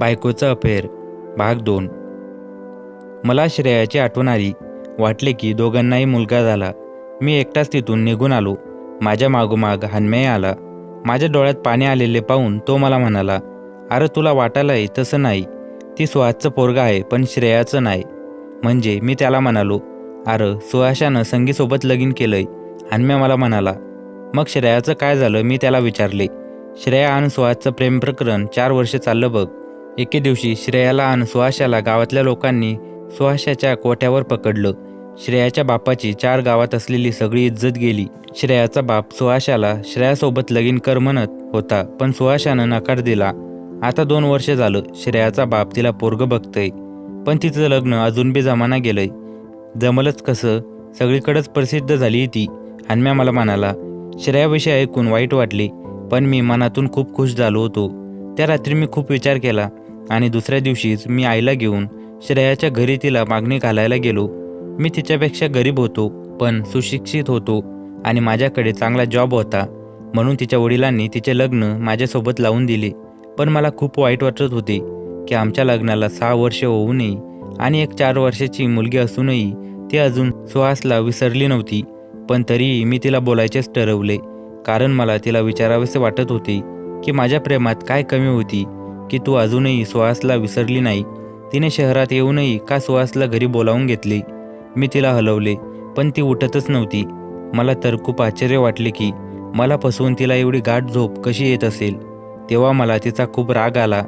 बायकोचं अफेअर भाग 2. मला श्रेयाची आठवण आली. वाटले की दोघांनाही मुलगा झाला. मी एकटाच तिथून निघून आलो. माझ्या मागोमाग हन्मय आला. माझ्या डोळ्यात पाणी आलेले पाहून तो मला म्हणाला, अरे तुला वाटायलाही तसं नाही. ती सुहासचं पोरगा आहे पण श्रेयाचं नाही. म्हणजे मी त्याला म्हणालो, अरे सुहासानं संगीसोबत लगीन केलंय. हन्म्या मला म्हणाला, मग श्रेयाचं काय झालं? मी त्याला विचारले. श्रेया आणि सुहासचं प्रेम प्रकरण 4 वर्ष चाललं बघ. एके दिवशी श्रेयाला आणि सुहासाला गावातल्या लोकांनी सुहासाच्या कोठ्यावर पकडलं. श्रेयाच्या बापाची 4 गावात असलेली सगळी इज्जत गेली. श्रेयाचा बाप सुहासाला श्रेयासोबत लगीन कर म्हणत होता, पण सुहासानं नकार दिला. आता 2 वर्ष झालं श्रेयाचा बाप तिला पोरगं बघतंय, पण तिचं लग्न अजून बी जमाना गेलंय. जमलंच कसं? सगळीकडेच प्रसिद्ध झाली ती. हन्म्या मला म्हणाला. श्रेयाविषयी ऐकून वाईट वाटले, पण मी मनातून खूप खुश झालो होतो. त्या रात्री मी खूप विचार केला आणि दुसऱ्या दिवशीच मी आईला घेऊन श्रेयाच्या घरी तिला मागणी घालायला गेलो. मी तिच्यापेक्षा गरीब होतो, पण सुशिक्षित होतो आणि माझ्याकडे चांगला जॉब होता, म्हणून तिच्या वडिलांनी तिचे लग्न माझ्यासोबत लावून दिले. पण मला खूप वाईट वाटत होते की आमच्या लग्नाला 6 वर्ष होऊनही आणि एक 4 वर्षाची मुलगी असूनही ती अजून सुहासला विसरली नव्हती. पण तरीही मी तिला बोलायचेच ठरवले, कारण मला तिला विचारावेसे वाटत होते की माझ्या प्रेमात काय कमी होती की तू अजूनही सुहासला विसरली नाही. तिने शहरात येऊनही का सुहासला घरी बोलावून घेतले. मी तिला हलवले, पण ती उठतच नव्हती. मला तर खूप आश्चर्य वाटले की मला फसवून तिला एवढी गाढ झोप कशी येत असेल. तेव्हा मला तिचा खूप राग आला.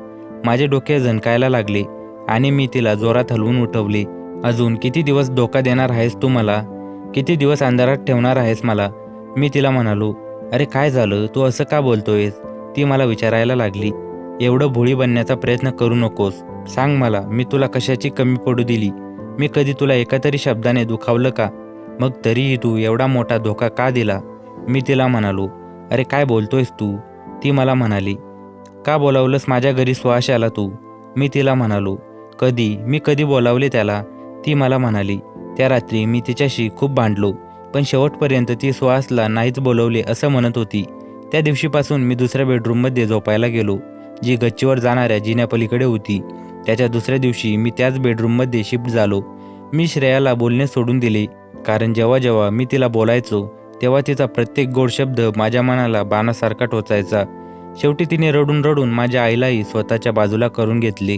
माझे डोके झणकायला लागले आणि मी तिला जोरात हलवून उठवले. अजून किती दिवस धोका देणार आहेस तू मला? किती दिवस अंधारात ठेवणार आहेस मला? मी तिला म्हणालो. अरे काय झालं? तू असं का बोलतोयस? ती मला विचारायला लागली. एवढं भोळी बनण्याचा प्रयत्न करू नकोस. सांग मला, मी तुला कशाची कमी पडू दिली? मी कधी तुला एका तरी शब्दाने दुखावलं का? मग तरीही तू एवढा मोठा धोका का दिला? मी तिला म्हणालो. अरे काय बोलतोयस तू? ती मला म्हणाली. का बोलावलंस माझ्या घरी सुहासाला तू? मी तिला म्हणालो. मी कधी बोलावले त्याला? ती मला म्हणाली. त्या रात्री मी तिच्याशी खूप भांडलो, पण शेवटपर्यंत ती सुहासला नाहीच बोलवले असं म्हणत होती. त्या दिवशीपासून मी दुसऱ्या बेडरूममध्ये झोपायला गेलो, जी गच्चीवर जाणाऱ्या जिन्यापलीकडे होती. त्याच्या दुसऱ्या दिवशी मी त्याच बेडरूममध्ये शिफ्ट झालो. मी श्रेयाला बोलणे सोडून दिले, कारण जेव्हा जेव्हा मी तिला बोलायचो तेव्हा तिचा प्रत्येक गोड शब्द माझ्या मनाला बाणासारखा टोचायचा. शेवटी तिने रडून रडून माझ्या आईलाही स्वतःच्या बाजूला करून घेतले.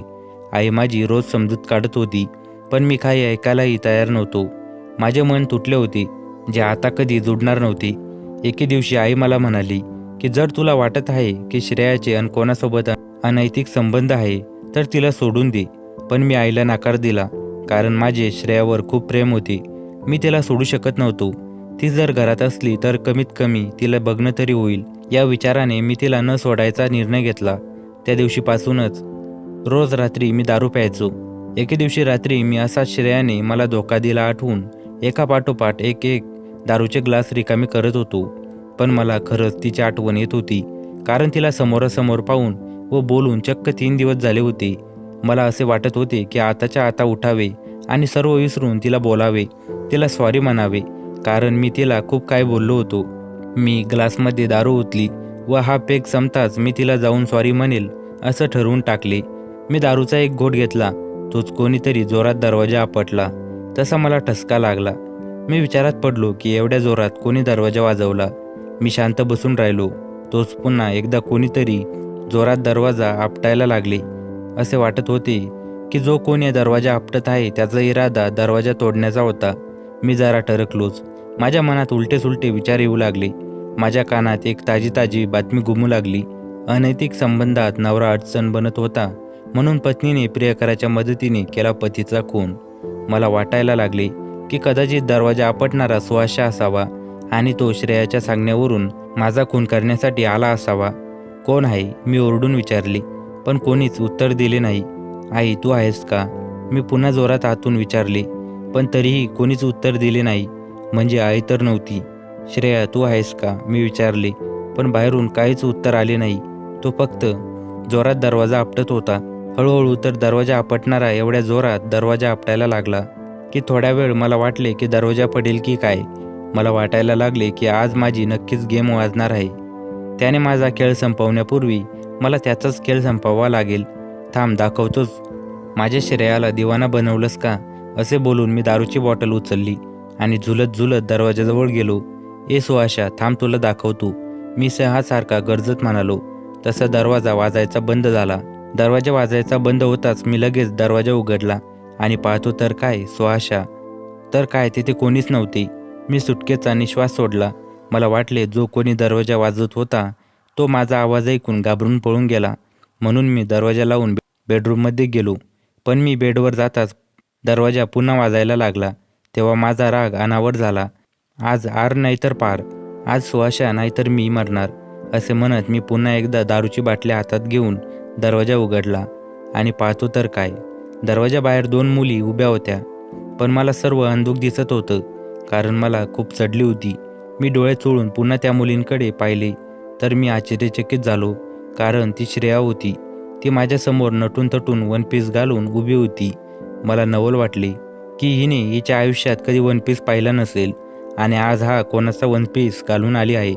आई माझी रोज समजूत काढत होती, पण मी काही ऐकायलाही तयार नव्हतो. माझे मन तुटले होते, जे आता कधी जुडणार नव्हते. एके दिवशी आई मला म्हणाली की जर तुला वाटत आहे की श्रेयाचे आणि कोणासोबत अनैतिक संबंध आहे तर तिला सोडून दे. पण मी आईला नकार दिला, कारण माझे श्रेयावर खूप प्रेम होते. मी तिला सोडू शकत नव्हतो. ती जर घरात असली तर कमीत कमी तिला बघणं तरी होईल, या विचाराने मी तिला न सोडायचा निर्णय घेतला. त्या दिवशीपासूनच रोज रात्री मी दारू प्यायचो. एके दिवशी रात्री मी असाच श्रेयाने मला धोका दिला आठवून एका पाठोपाठ एक दारूचे ग्लास रिकामी करत होतो. पण मला खरंच तिची आठवण येत होती, कारण तिला समोरासमोर पाहून व बोलून चक्क 3 दिवस झाले होते. मला असे वाटत होते की आताच्या आता उठावे आणि सर्व विसरून तिला बोलावे, तिला सॉरी म्हणावे, कारण मी तिला खूप काय बोललो होतो. मी ग्लासमध्ये दारू ओतली व हा पेग संपताच मी तिला जाऊन सॉरी म्हणेल असं ठरवून टाकले. मी दारूचा एक घोट घेतला. तोच कोणीतरी जोरात दरवाजा आपटला. तसा मला ठसका लागला. मी विचारात पडलो की एवढ्या जोरात कोणी दरवाजा वाजवला. मी शांत बसून राहिलो. तोच पुन्हा एकदा कोणीतरी जोरात दरवाजा आपटायला लागले. असे वाटत होते की जो कोणी दरवाजा आपटत आहे त्याचा इरादा दरवाजा तोडण्याचा होता. मी जरा टरकलोच. माझ्या मनात उलटे सुलटे विचार येऊ लागले. माझ्या कानात एक ताजी बातमी घुमू लागली. अनैतिक संबंधात नवरा अडचण बनत होता, म्हणून पत्नीने प्रियकराच्या मदतीने केला पतीचा खून. मला वाटायला लागले की कदाचित दरवाजा आपटणारा सुहास असावा आणि तो श्रेयाच्या सांगण्यावरून माझा खून करण्यासाठी आला असावा. कोण आहे? मी ओरडून विचारले, पण कोणीच उत्तर दिले नाही. आई तू आहेस का? मी पुन्हा जोरात आतून विचारले, पण तरीही कोणीच उत्तर दिले नाही. म्हणजे आई तर नव्हती. श्रेया तू आहेस का? मी विचारले, पण बाहेरून काहीच उत्तर आले नाही. तो फक्त जोरात दरवाजा आपटत होता. हळूहळू तर दरवाजा आपटणारा एवढ्या जोरात दरवाजा आपटायला लागला की थोड्या वेळ मला वाटले की दरवाजा पडेल की काय. मला वाटायला लागले की आज माझी नक्कीच गेम वाजणार आहे. त्याने माझा खेळ संपवण्यापूर्वी मला त्याचाच खेळ संपवावा लागेल. थांब दाखवतोच. माझ्या श्रेयाला दिवाना बनवलंस का? असे बोलून मी दारूची बॉटल उचलली आणि झुलत झुलत दरवाजाजवळ गेलो. ए सुहाशा, थांब तुला दाखवतो, मी सिंहासारखा गरजत म्हणालो. तसा दरवाजा वाजायचा बंद झाला. दरवाजा वाजायचा बंद होताच मी लगेच दरवाजा उघडला आणि पाहतो तर काय, सुहाशा तर काय, तिथे कोणीच नव्हते. मी सुटकेचा निश्वास सोडला. मला वाटले जो कोणी दरवाजा वाजवत होता तो माझा आवाज ऐकून घाबरून पळून गेला. म्हणून मी दरवाजा लावून बेडरूममध्ये गेलो. पण मी बेडवर जाताच दरवाजा पुन्हा वाजायला लागला. तेव्हा माझा राग अनावर झाला. आज आर नाहीतर पार, आज सुहाशा नाहीतर मी मरणार, असे म्हणत मी पुन्हा एकदा दारूची बाटली हातात घेऊन दरवाजा उघडला आणि पाहतो तर काय, दरवाजाबाहेर 2 मुली उभ्या होत्या. पण मला सर्व अंधुक दिसत होतं, कारण मला खूप चढली होती. मी डोळे चोळून पुन्हा त्या मुलींकडे पाहिले तर मी आश्चर्यचकित झालो, कारण ती श्रेया होती. ती माझ्यासमोर नटून तटून वन पीस घालून उभी होती. मला नवल वाटले की हिने हिच्या आयुष्यात कधी वन पीस पाहिला नसेल आणि आज हा कोणाचा वन पीस घालून आली आहे.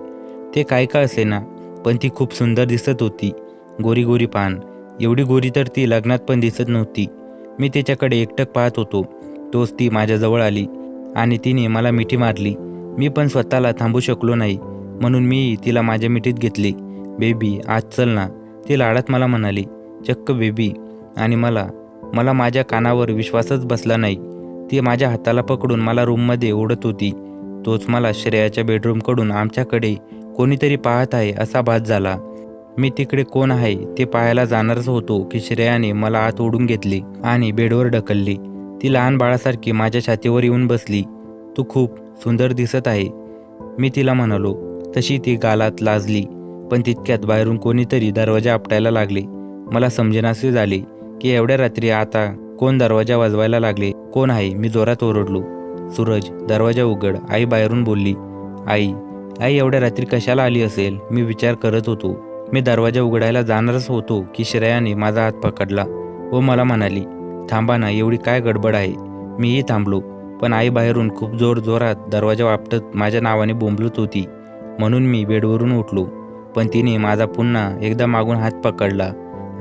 ते काय का असेना, पण ती खूप सुंदर दिसत होती. गोरी गोरी पान, एवढी गोरी तर ती लग्नात पण दिसत नव्हती. मी तिच्याकडे एकटक पाहत होतो. तोच ती माझ्याजवळ आली आणि तिने मला मिठी मारली. मी पण स्वतःला थांबू शकलो नाही, म्हणून मी तिला माझ्या मिठीत घेतली. बेबी आज चल ना, ती लाडात मला म्हणाली. चक्क बेबी. आणि मला माझ्या कानावर विश्वासच बसला नाही. ती माझ्या हाताला पकडून मला रूममध्ये ओढत होती. तोच मला श्रेयाच्या बेडरूमकडून आमच्याकडे कोणीतरी पाहत आहे असा भास झाला. मी तिकडे कोण आहे ते पाहायला जाणारच होतो की श्रेयाने मला आत ओढून घेतले आणि बेडवर ढकलले. ती लहान बाळासारखी माझ्या छातीवर येऊन बसली. तू खूप सुंदर दिसत आहे, मी तिला म्हणालो. तशी ती गालात लाजली. पण तितक्यात बाहेरून कोणीतरी दरवाजा आपटायला लागले. मला समजेनासे झाले की एवढ्या रात्री आता कोण दरवाजा वाजवायला लागले. कोण आहे? मी जोरात ओरडलो. सूरज, दरवाजा उघड, आई बाहेरून बोलली. आई एवढ्या रात्री कशाला आली असेल, मी विचार करत होतो. मी दरवाजा उघडायला जाणारच होतो की श्रेयाने माझा हात पकडला व मला म्हणाली, थांबा ना, एवढी काय गडबड आहे. मीही थांबलो. पण आई बाहेरून खूप जोरात दरवाजा आपटत माझ्या नावाने बोंबलत होती. म्हणून मी बेडवरून उठलो. पण तिने माझा पुन्हा एकदा मागून हात पकडला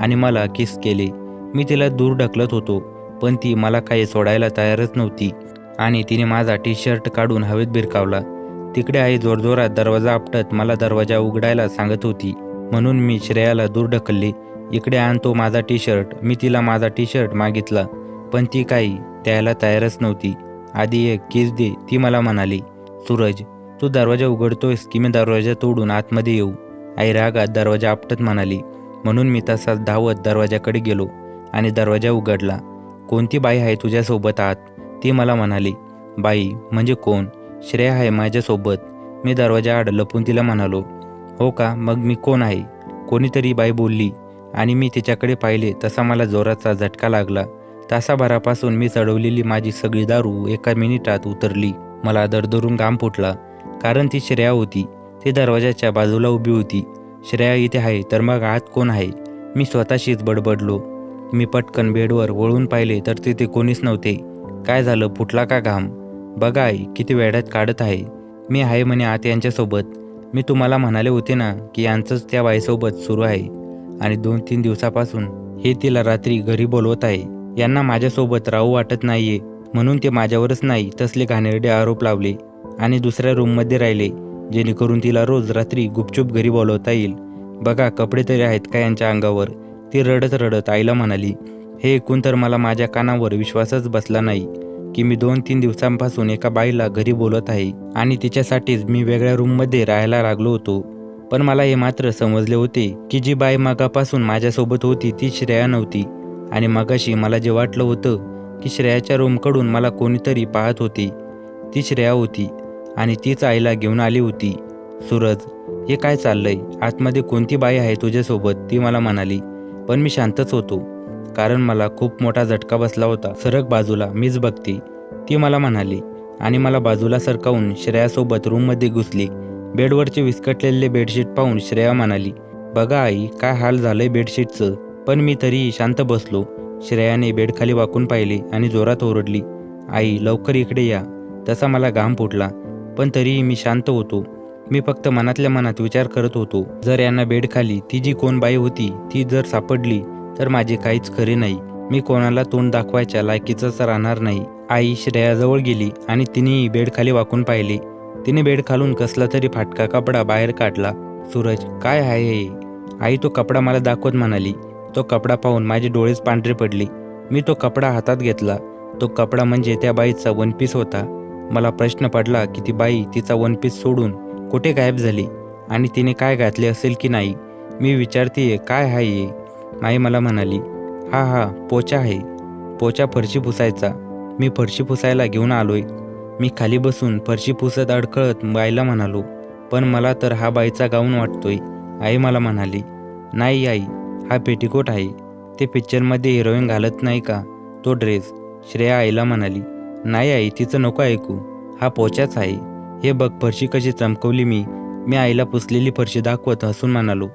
आणि मला किस केले. मी तिला दूर ढकलत होतो, पण ती मला काही सोडायला तयारच नव्हती आणि तिने माझा टी शर्ट काढून हवेत भिरकावला. तिकडे आई जोरजोरात दरवाजा आपटत मला दरवाजा उघडायला सांगत होती. म्हणून मी श्रेयाला दूर ढकलले. इकडे आणतो माझा टी शर्ट. मी तिला माझा टी शर्ट मागितला, पण ती काही द्यायला तयारच नव्हती. आधी एक किस दे, ती मला म्हणाली. सूरज, तू दरवाजा उघडतोयस की मी दरवाजा तोडून आतमध्ये येऊ, आई रागात दरवाजा आपटत म्हणाली. म्हणून मी तसाच धावत दरवाजाकडे गेलो आणि दरवाजा उघडला. कोणती बाई आहे तुझ्यासोबत आत, ती मला म्हणाली. बाई म्हणजे कोण? श्रेया आहे माझ्यासोबत, मी दरवाजाआड लपून तिला म्हणालो. हो का, मग मी कोण आहे? कोणीतरी बाई बोलली आणि मी तिच्याकडे पाहिले तसा मला जोराचा झटका लागला. तासाभरापासून मी चढवलेली माझी सगळी दारू एका मिनिटात उतरली. मला दरदरून घाम फुटला, कारण ती श्रेया होती. ती दरवाजाच्या बाजूला उभी होती. श्रेया इथे आहे तर मग आत कोण आहे? मी स्वतःशीच बडबडलो. मी पटकन बेडवर वळून पाहिले तर तिथे कोणीच नव्हते. काय झालं, फुटला का घाम? बघा आई किती वेड्यात काढत आहे. मी आहे म्हणे आत यांच्यासोबत. मी तुम्हाला म्हणाले होते ना की यांचंच त्या बाईसोबत सुरू आहे आणि 2-3 दिवसापासून हे तिला रात्री घरी बोलवत आहे. यांना माझ्यासोबत राहू वाटत नाहीये, म्हणून ते माझ्यावरच नाही तसले घाणेरडे आरोप लावले आणि दुसऱ्या रूममध्ये राहिले, जेणेकरून तिला रोज रात्री गुपचूप घरी बोलवता येईल. बघा कपडे तरी आहेत का यांच्या अंगावर? ती रडत रडत आईला म्हणाली. हे ऐकून तर मला माझ्या कानावर विश्वासच बसला नाही की मी 2-3 दिवसांपासून एका बाईला घरी बोलवत आहे आणि तिच्यासाठीच मी वेगळ्या रूममध्ये राहायला लागलो होतो. पण मला हे मात्र समजले होते की जी बाई मगापासून माझ्यासोबत होती ती श्रेया नव्हती. आणि मगाशी मला जे वाटलं होतं की श्रेयाच्या रूमकडून मला कोणीतरी पाहत होते, ती श्रेया होती आणि तीच आईला घेऊन आली होती. सूरज, हे काय चाललंय? आतमध्ये कोणती बाई आहे तुझ्यासोबत, ती मला म्हणाली. पण मी शांतच होतो, कारण मला खूप मोठा झटका बसला होता. सरक बाजूला, मीच बघते, ती मला म्हणाली आणि मला बाजूला सरकावून श्रेयासोबत रूममध्ये घुसली. बेडवरचे विस्कटलेले बेडशीट पाहून श्रेया म्हणाली, बघा आई काय हाल झालंय बेडशीटचं. पण मी तरीही शांत बसलो. श्रेयाने बेडखाली वाकून पाहिले आणि जोरात ओरडली, आई लवकर इकडे या. तसा मला घाम फुटला, पण तरीही मी शांत होतो. मी फक्त मनातल्या मनात विचार करत होतो, जर यांना बेडखाली ती जी कोण बाई होती ती जर सापडली तर माझी काहीच खरी नाही. मी कोणाला तोंड दाखवायच्या लायकीचंच राहणार नाही. आई श्रेयाजवळ गेली आणि तिने बेडखाली वाकून पाहिले. तिने बेडखालून कसला तरी फाटका कपडा बाहेर काढला. सूरज, काय आहे हे? आई तो कपडा मला दाखवत म्हणाली. तो कपडा पाहून माझे डोळेच पांढरे पडले. मी तो कपडा हातात घेतला. तो कपडा म्हणजे त्या बाईचा वनपीस होता. मला प्रश्न पडला की ती बाई तिचा वनपीस सोडून कुठे गायब झाली आणि तिने काय घातले असेल की नाही. मी विचारतीये, काय आहे हे? आई मला म्हणाली, हा पोचा आहे. पोचा फरशी पुसायचा. मी फरशी पुसायला घेऊन आलोय. मी खाली बसून फरशी पुसत अडखळत बाईला म्हणालो, पण मला तर हा बाईचा गाऊन वाटतोय. आई मला म्हणाली, नाही आई, हा पेटिकोट आहे. ते पिक्चरमध्ये हिरोईन घालत नाही का, तो ड्रेस. श्रेया आईला म्हणाली, नाही आई, तिचं नको ऐकू, हा पोचाच आहे. हे बघ फरशी कशी चमकवली मी आईला पुसलेली फरशी दाखवत हसून म्हणालो,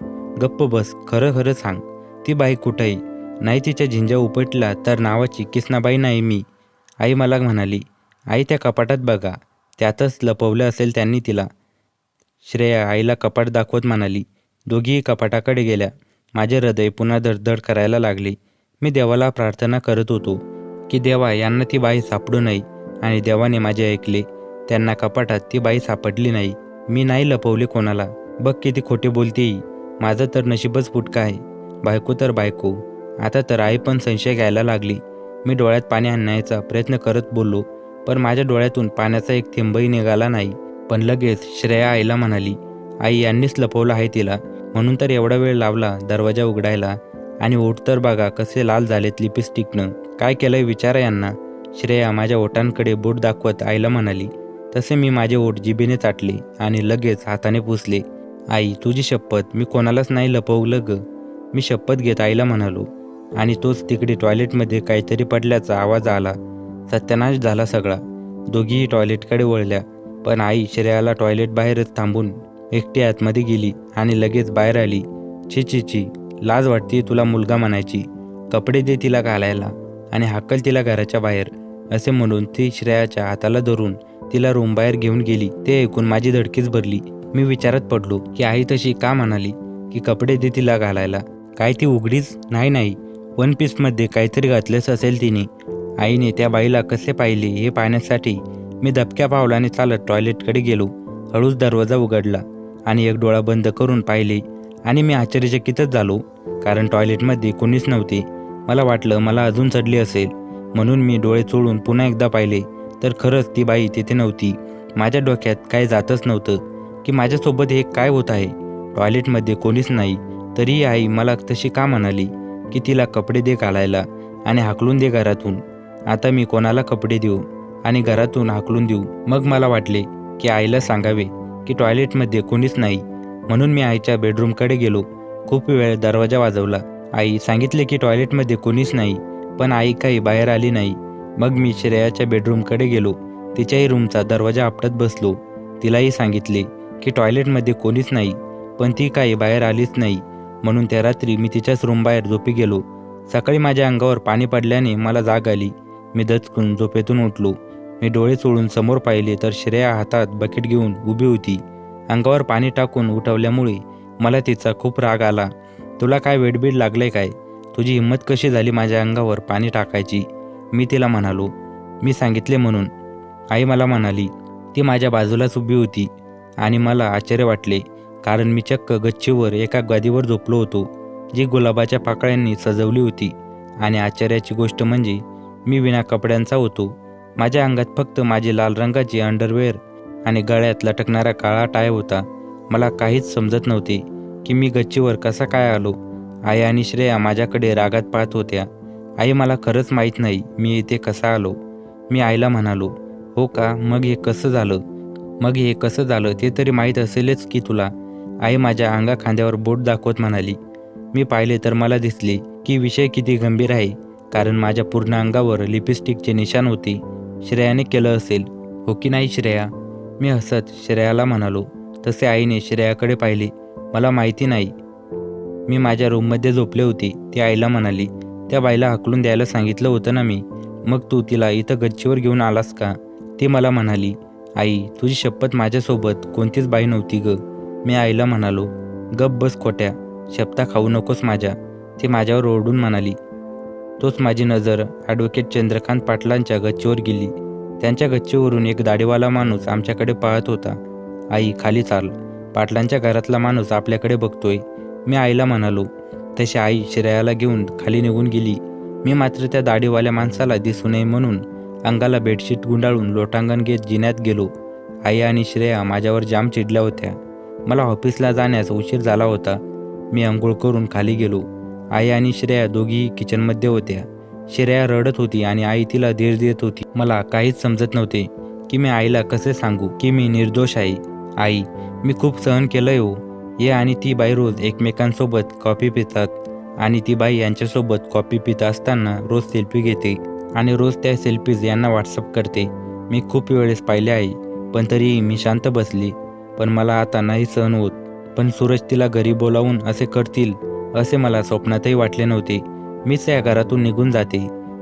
गप्प बस, खरं खरं सांग, ती बाई कुठंही नाही. तिच्या झिंजा उपटला तर नावाची किसनाबाई नाही मी. आई मला म्हणाली, आई त्या कपाटात बघा, त्यातच लपवलं असेल त्यांनी तिला. श्रेया आईला कपाट दाखवत म्हणाली. दोघीही कपाटाकडे गेल्या. माझे हृदय पुन्हा धडधड करायला लागले. मी देवाला प्रार्थना करत होतो की देवा, यांना ती बाई सापडू नये. आणि देवाने माझे ऐकले. त्यांना कपाटात ती बाई सापडली नाही. मी नाही लपवले कोणाला. बघ किती खोटे बोलतेही. माझं तर नशीबच फुटका आहे. बायको तर बायको. आता तर आई पण संशय घ्यायला लागली. मी डोळ्यात पाणी आणण्याचा प्रयत्न करत बोललो, पण माझ्या डोळ्यातून पाण्याचा एक थेंबही निघाला नाही. पण लगेच श्रेया आईला म्हणाली, आई, यांनीच लपवलं आहे तिला, म्हणून तर एवढा वेळ लावला दरवाजा उघडायला. आणि ओठ तर बघा कसे लाल झालेत लिपस्टिकनं. काय केलंय विचारा यांना. श्रेया माझ्या ओठांकडे बोट दाखवत आईला म्हणाली. तसे मी माझे ओठ जिभेने चाटले आणि लगेच हाताने पुसले. आई, तुझी शपथ, मी कोणालाच नाही लपवलं ग. मी शपथ घेत आईला म्हणालो. आणि तोच तिकडे टॉयलेटमध्ये काहीतरी पडल्याचा आवाज आला. सत्यानाश झाला सगळा. दोघीही टॉयलेटकडे वळल्या, पण आई श्रेयाला टॉयलेट बाहेरच थांबून एकटी आतमध्ये गेली आणि लगेच बाहेर आली. छी, लाज वाटते तुला मुलगा म्हणायची. कपडे दे तिला घालायला आणि हाकल तिला घराच्या बाहेर, असे म्हणून ती श्रेयाच्या हाताला धरून तिला रूम बाहेर घेऊन गेली. ते ऐकून माझी धडकीच भरली. मी विचारात पडलो की आई तशी का म्हणाली की कपडे दे तिला घालायला. काय ती उघडीच? नाही, वन पीसमध्ये काहीतरी घातलेच असेल तिने. आईने त्या बाईला कसे पाहिले हे पाहण्यासाठी मी दबक्या पावलाने चालत टॉयलेटकडे गेलो. हळूच दरवाजा उघडला आणि एक डोळा बंद करून पाहिले आणि मी आश्चर्यचकितच झालो, कारण टॉयलेटमध्ये कोणीच नव्हते. मला वाटलं मला अजून चढली असेल, म्हणून मी डोळे चोळून पुन्हा एकदा पाहिले, तर खरंच ती बाई तिथे नव्हती. माझ्या डोक्यात काही जातच नव्हतं की माझ्यासोबत हे काय होत आहे. टॉयलेटमध्ये कोणीच नाही, तरीही आई मला तशी का म्हणाली की तिला कपडे दे घालायला आणि हाकलून दे घरातून. आता मी कोणाला कपडे देऊ आणि घरातून हाकलून देऊ? मग मला वाटले की आईला सांगावे की टॉयलेटमध्ये कोणीच नाही, म्हणून मी आईच्या बेडरूमकडे गेलो. खूप वेळ दरवाजा वाजवला. आई सांगितले की टॉयलेटमध्ये कोणीच नाही, पण आई काही बाहेर आली नाही. मग मी श्रेयाच्या बेडरूमकडे गेलो. तिच्याही रूमचा दरवाजा आपटत बसलो. तिलाही सांगितले की टॉयलेटमध्ये कोणीच नाही, पण ती काही बाहेर आलीच नाही. म्हणून त्या रात्री मी तिच्याच रूमबाहेर झोपी गेलो. सकाळी माझ्या अंगावर पाणी पडल्याने मला जाग आली. मी दचकून झोपेतून उठलो. मी डोळे चोळून समोर पाहिले तर श्रेया हातात बकेट घेऊन उभी होती. अंगावर पाणी टाकून उठवल्यामुळे मला तिचा खूप राग आला. तुला काय वेडबीड लागलंय काय? तुझी हिंमत कशी झाली माझ्या अंगावर पाणी टाकायची? मी तिला म्हणालो. मी सांगितले म्हणून. आई मला म्हणाली. ती माझ्या बाजूलाच उभी होती आणि मला आश्चर्य वाटले, कारण मी चक्क गच्चीवर एका गादीवर झोपलो होतो, जी गुलाबाच्या पाकळ्यांनी सजवली होती. आणि आश्चर्याची गोष्ट म्हणजे मी विना कपड्यांचा होतो. माझ्या अंगात फक्त माझी लाल रंगाची अंडरवेअर आणि गळ्यात लटकणारा काळा टाय होता. मला काहीच समजत नव्हते की मी गच्चीवर कसा काय आलो. आई आणि श्रेया माझ्याकडे रागात पाहत होत्या. आई, मला खरंच माहीत नाही मी इथे कसा आलो. मी आईला म्हणालो. हो का? मग हे कसं झालं ते तरी माहीत असेलच की तुला. आई माझ्या खांद्यावर बोट दाखवत म्हणाली. मी पाहिले तर मला दिसले की विषय किती गंभीर आहे, कारण माझ्या पूर्ण अंगावर लिपस्टिकचे निशाण होते. श्रेयाने केलं असेल, हो की नाही श्रेया? मी हसत श्रेयाला म्हणालो. तसे आईने श्रेयाकडे पाहिले. मला माहिती नाही, मी माझ्या रूममध्ये झोपले होते. ती आईला म्हणाली. त्या बाईला हाकलून द्यायला सांगितलं होतं ना मी, मग तू तिला इथं गच्चीवर घेऊन आलास का? ती मला म्हणाली. आई, तुझी शपथ, माझ्यासोबत कोणतीच बाई नव्हती ग. मी आईला म्हणालो. गप बस खोट्या, शपथा खाऊ नकोस माझ्या. ती माझ्यावर ओरडून म्हणाली. तोच माझी नजर ॲडव्होकेट चंद्रकांत पाटलांच्या गच्चीवर गेली. त्यांच्या गच्चीवरून एक दाढीवाला माणूस आमच्याकडे पाहत होता. आई, खाली चाल. पाटलांच्या घरातला माणूस आपल्याकडे बघतोय, मी आईला म्हणालो. तशी आई श्रेयाला घेऊन खाली निघून गेली. मी मात्र त्या दाढीवाल्या माणसाला दिसू नये म्हणून अंगाला बेडशीट गुंडाळून लोटांगण घेत जिन्यात गेलो. आई आणि श्रेया माझ्यावर जाम चिडल्या होत्या. मला ऑफिसला जाण्यास उशीर झाला होता. मी अंघोळ करून खाली गेलो. आई आणि श्रेया दोघीही किचनमध्ये होत्या. श्रेया रडत होती आणि आई तिला धीर देत होती. मला काहीच समजत नव्हते की मी आईला कसे सांगू की मी निर्दोष आहे. आई, मी खूप सहन केलंय हो. हे आणि ती बाई रोज एकमेकांसोबत कॉफी पितात आणि ती बाई यांच्यासोबत कॉफी पित असताना रोज सेल्फी घेते आणि रोज त्या सेल्फीज यांना व्हॉट्सअप करते. मी खूप वेळेस पाहिले आहे, पण तरीही मी शांत बसली. पण मला आता नाही सहन होत. पण सूरज तिला घरी बोलावून असे करतील असे मला स्वप्नातही वाटले नव्हते. मीच या घरातून निघून जाते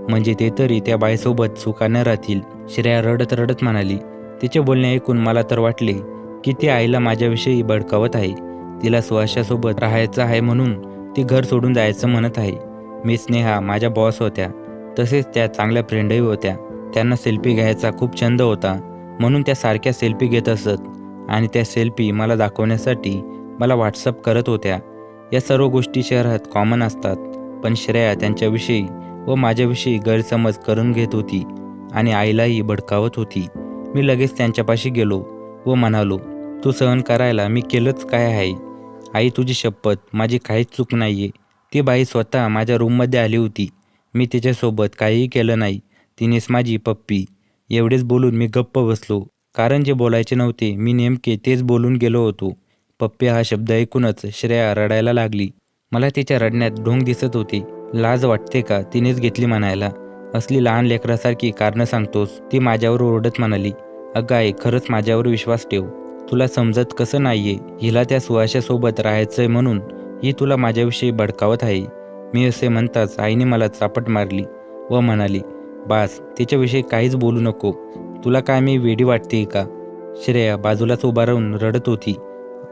म्हणजे ते तरी त्या बाईसोबत सुखाने राहतील. श्रेया रडत रडत म्हणाली. तिचे बोलणे ऐकून मला तर वाटले की ती आईला माझ्याविषयी भडकावत आहे. तिला सुहासासोबत राहायचं आहे म्हणून ती घर सोडून जायचं म्हणत आहे. मी स्नेहा माझ्या बॉस होत्या, तसेच त्या चांगल्या फ्रेंडही होत्या. त्यांना सेल्फी घ्यायचा खूप छंद होता म्हणून त्या सारख्या सेल्फी घेत असत आणि त्या सेल्फी मला दाखवण्यासाठी मला व्हॉट्सअप करत होत्या. या सर्व गोष्टी शहरात कॉमन असतात, पण श्रेया त्यांच्याविषयी व माझ्याविषयी गैरसमज करून घेत होती आणि आईलाही भडकावत होती. मी लगेच त्यांच्यापाशी गेलो व म्हणालो, तू सहन करायला मी केलंच काय आहे? आई, तुझी शपथ, माझी काहीच चूक नाही आहे. ती बाई स्वतः माझ्या रूममध्ये आली होती. मी तिच्यासोबत काहीही केलं नाही. तिनेच माझी पप्पी. एवढेच बोलून मी गप्प बसलो, कारण जे बोलायचे नव्हते मी नेमके तेच बोलून गेलो होतो. पप्पी हा शब्द ऐकूनच श्रेया रडायला लागली. मला तिच्या रडण्यात ढोंग दिसत होते. लाज वाटते का? तिनेच घेतली म्हणायला. असली लहान लेकरासारखी कारणं सांगतोस? ती माझ्यावर ओरडत म्हणाली. अगं आई, खरंच माझ्यावर विश्वास ठेव. तुला समजत कसं नाहीये? हिला त्या सुहासासोबत राहायचंय म्हणून ही तुला माझ्याविषयी भडकावत आहे. मी असे म्हणताच आईने मला चापट मारली व म्हणाली, बास, तिच्याविषयी काहीच बोलू नको. तुला काय मी वेडी वाटते का? श्रेया बाजूलाच उभा राहून रडत होती.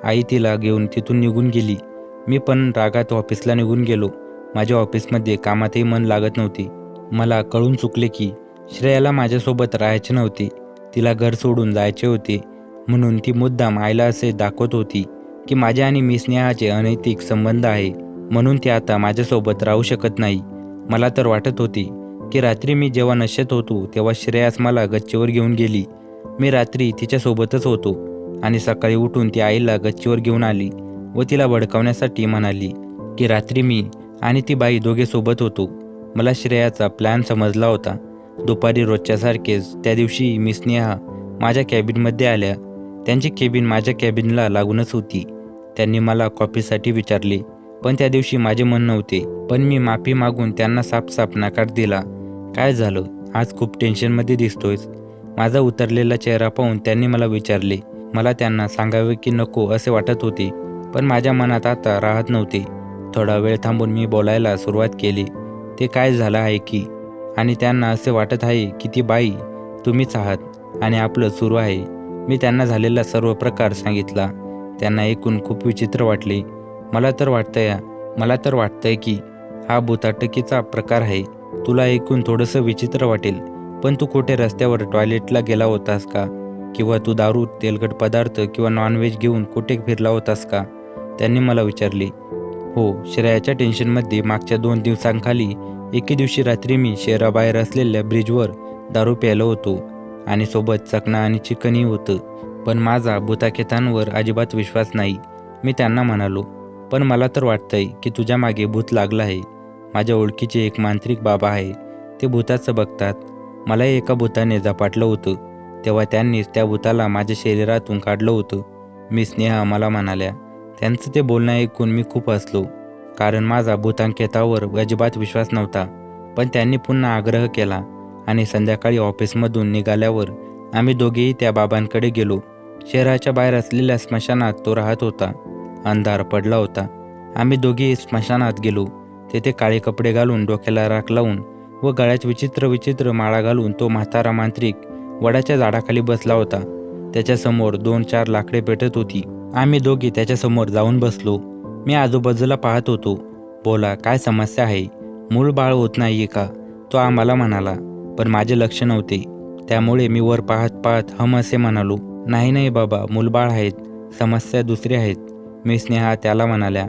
आई तिला घेऊन तिथून निघून गेली. मी पण रागात ऑफिसला निघून गेलो. माझ्या ऑफिसमध्ये कामातही मन लागत नव्हते. मला कळून चुकले की श्रेयाला माझ्यासोबत राहायचे नव्हते. तिला घर सोडून जायचे होते म्हणून ती मुद्दाम आईला असे दाखवत होती की माझे आणि मी स्नेहाचे अनैतिक संबंध आहे म्हणून ती आता माझ्यासोबत राहू शकत नाही. मला तर वाटत होते की रात्री मी जेव्हा नशेत होतो तेव्हा श्रेयास मला गच्चीवर घेऊन गेली. मी रात्री तिच्यासोबतच होतो आणि सकाळी उठून ती आईला गच्चीवर घेऊन आली व तिला भडकावण्यासाठी म्हणाली की रात्री मी आणि ती बाई दोघे सोबत होतो. मला श्रेयाचा प्लॅन समजला होता. दुपारी रोजच्यासारखेच त्या दिवशी मी स्नेहा माझ्या कॅबिनमध्ये आल्या. त्यांची केबिन माझ्या कॅबिनला लागूनच होती. त्यांनी मला कॉफीसाठी विचारले, पण त्या दिवशी माझे मन नव्हते. पण मी माफी मागून त्यांना साफ नकार दिला. काय झालं? आज खूप टेन्शनमध्ये दिसतोयस? माझा उतरलेला चेहरा पाहून त्यांनी मला विचारले. मला त्यांना सांगावे की नको असे वाटत होते, पण माझ्या मनात आता राहत नव्हते. थोडा वेळ थांबून मी बोलायला सुरुवात केली. ते काय झालं आहे की आणि त्यांना असे वाटत आहे की ती बाई तुम्हीच आहात आणि आपलं सुरू आहे. मी त्यांना झालेला सर्व प्रकार सांगितला. त्यांना ऐकून खूप विचित्र वाटले. मला तर वाटतंय की हा भुताटकीचा प्रकार आहे. तुला ऐकून थोडंसं विचित्र वाटेल, पण तू कुठे रस्त्यावर टॉयलेटला गेला होतास का? किंवा तू दारू, तेलकट पदार्थ किंवा नॉनव्हेज घेऊन कुठे फिरला होतास का? त्यांनी मला विचारले. हो, श्रेयाच्या टेन्शनमध्ये मागच्या 2 दिवसांखाली एके दिवशी रात्री मी शहराबाहेर असलेल्या ब्रिजवर दारू प्यायलो होतो आणि सोबत चकना आणि चिकनही होतं. पण माझा भुताखेतांवर अजिबात विश्वास नाही. मी त्यांना म्हणालो, पण मला तर वाटतंय की तुझ्या मागे भूत लागलं आहे. माझ्या ओळखीचे एक मांत्रिक बाबा आहे, ते भूताचं बघतात. मलाही एका भूताने झपाटलं होतं, तेव्हा त्यांनीच त्या भूताला माझ्या शरीरातून काढलं होतं. मी स्नेहा मला म्हणाल्या. त्यांचं ते बोलणं ऐकून मी खूप हसलो, कारण माझा भूतांकेतावर अजिबात विश्वास नव्हता. पण त्यांनी पुन्हा आग्रह केला आणि संध्याकाळी ऑफिसमधून निघाल्यावर आम्ही दोघेही त्या बाबांकडे गेलो. शहराच्या बाहेर असलेल्या स्मशानात तो राहत होता. अंधार पडला होता. आम्ही दोघेही स्मशानात गेलो. तेथे काळे कपडे घालून, डोक्याला राख लावून व गळ्यात विचित्र माळा घालून तो म्हातारा मांत्रिक वडाच्या झाडाखाली बसला होता. त्याच्यासमोर 2-4 लाकडे पेटत होती. आम्ही दोघे त्याच्यासमोर जाऊन बसलो. मी आजूबाजूला पाहत होतो. बोला, काय समस्या आहे? मूल बाळ होत नाहीये का? तो आम्हाला म्हणाला. पण माझे लक्ष नव्हते. त्यामुळे मी वर पाहत पाहत हम असे म्हणालो. नाही नाही बाबा, मूलबाळ आहेत. समस्या दुसरी आहेत. मी स्नेहा त्याला म्हणाल्या.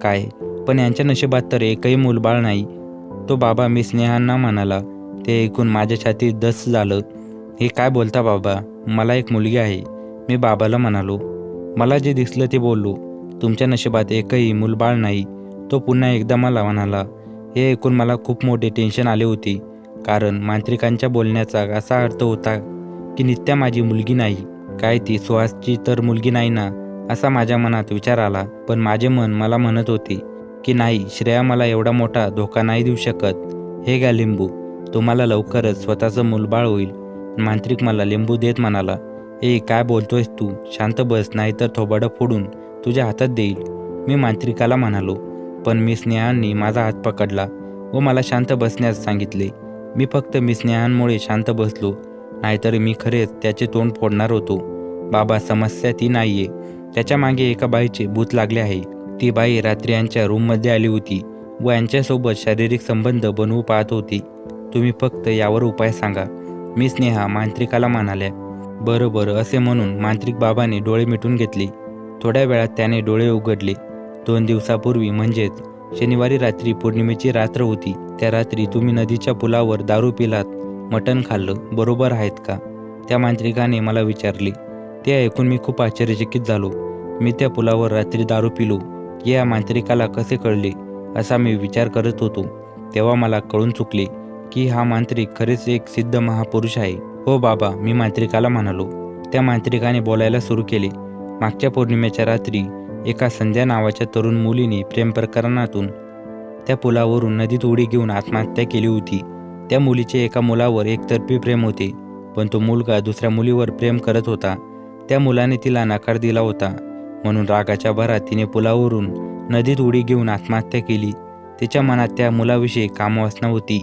काय? पण यांच्या नशिबात तर एकही मूलबाळ नाही. तो बाबा मी स्नेहांना म्हणाला. ते ऐकून माझ्या छातीत धस झालं. हे काय बोलता बाबा? मला एक मुलगी आहे. मी बाबाला म्हणालो. मला जे दिसलं ते बोललो. तुमच्या नशिबात एकही मूलबाळ नाही. तो पुन्हा एकदा मला म्हणाला. हे ऐकून मला खूप मोठे टेन्शन आले होते. कारण मांत्रिकांच्या बोलण्याचा असा अर्थ होता की नित्या माझी मुलगी नाही. काय ती सुहासची तर मुलगी नाही ना, असा माझ्या मनात विचार आला. पण माझे मन मला म्हणत होते की नाही, श्रेया मला एवढा मोठा धोका नाही देऊ शकत. हे घ्या लिंबू, तुम्हाला लवकरच स्वतःचं मूलबाळ होईल. मांत्रिक मला लिंबू देत म्हणाला. ए काय बोलतोयस तू? शांत बस, नाहीतर थोबाडं फोडून तुझ्या हातात देईल. मी मांत्रिकाला म्हणालो. पण मी स्नेहांनी माझा हात पकडला व मला शांत बसण्यास सांगितले. मी फक्त मी स्नेहांमुळे शांत बसलो, नाहीतर मी खरेच त्याचे तोंड फोडणार होतो. बाबा, समस्या ती नाहीये. त्याच्या मागे एका बाईचे भूत लागले आहे. ती बाई रात्री यांच्या रूममध्ये आली होती व यांच्यासोबत शारीरिक संबंध बनवू पाहत होती. तुम्ही फक्त यावर उपाय सांगा, मी स्नेहा मांत्रिकाला म्हणाल्या. बरं बरं असे म्हणून मांत्रिक बाबाने डोळे मिटून घेतले. थोड्या वेळात त्याने डोळे उघडले. 2 दिवसापूर्वी म्हणजेच शनिवारी रात्री पौर्णिमेची रात्र होती. त्या रात्री तुम्ही नदीच्या पुलावर दारू पिलात, मटण खाल्लं, बरोबर आहेत का? त्या मांत्रिकाने मला विचारले. ते ऐकून मी खूप आश्चर्यचकित झालो. मी त्या पुलावर रात्री दारू पिलो हे या मांत्रिकाला कसे कळले, असा मी विचार करत होतो. तेव्हा मला कळून चुकले की हा मांत्रिक खरेच एक सिद्ध महापुरुष आहे. हो बाबा, मी मांत्रिकाला म्हणालो. त्या मांत्रिकाने बोलायला सुरू केले. मागच्या पौर्णिमेच्या रात्री एका संध्या नावाच्या तरुण मुलीने प्रेम प्रकरणातून त्या पुलावरून नदीत उडी घेऊन आत्महत्या केली होती. त्या मुलीचे एका मुलावर एकतर्फी प्रेम होते, पण तो मुलगा दुसऱ्या मुलीवर प्रेम करत होता. त्या मुलाने तिला नकार दिला होता, म्हणून रागाच्या भरात तिने पुलावरून नदीत उडी घेऊन आत्महत्या केली. तिच्या मनात त्या मुलाविषयी कामवासना होती,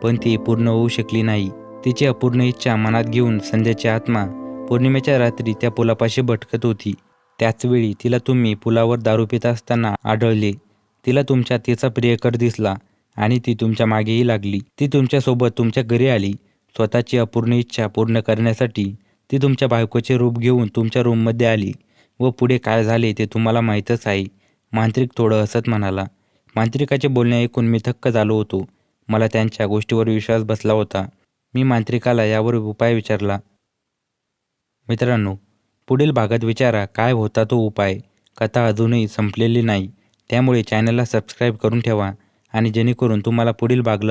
पण ती पूर्ण होऊ शकली नाही. तिची अपूर्ण इच्छा मनात घेऊन संध्याची आत्मा पौर्णिमेच्या रात्री त्या पुलापाशी भटकत होती. त्याचवेळी तिला तुम्ही पुलावर दारू पित असताना आढळले. तिला तुमच्या तिचा प्रियकर दिसला आणि ती तुमच्या मागेही लागली. ती तुमच्यासोबत तुमच्या घरी आली. स्वतःची अपूर्ण इच्छा पूर्ण करण्यासाठी ती तुमच्या बायकोचे रूप घेऊन तुमच्या रूममध्ये आली. व पुढे काय झाले ते तुम्हाला माहीतच आहे. मांत्रिक थोडं हसत म्हणाला. मांत्रिकाचे बोलणे ऐकून मी थक्क झालो होतो. मला त्यांच्या गोष्टीवर विश्वास बसला होता. मी मांत्रिकाला यावर उपाय विचारला. मित्रांनो, पुढील भागात विचारा काय होता तो उपाय. कथा अजूनही संपलेली नाही, त्यामुळे चॅनलला सबस्क्राईब करून ठेवा आणि जेणेकरून तुम्हाला पुढील भाग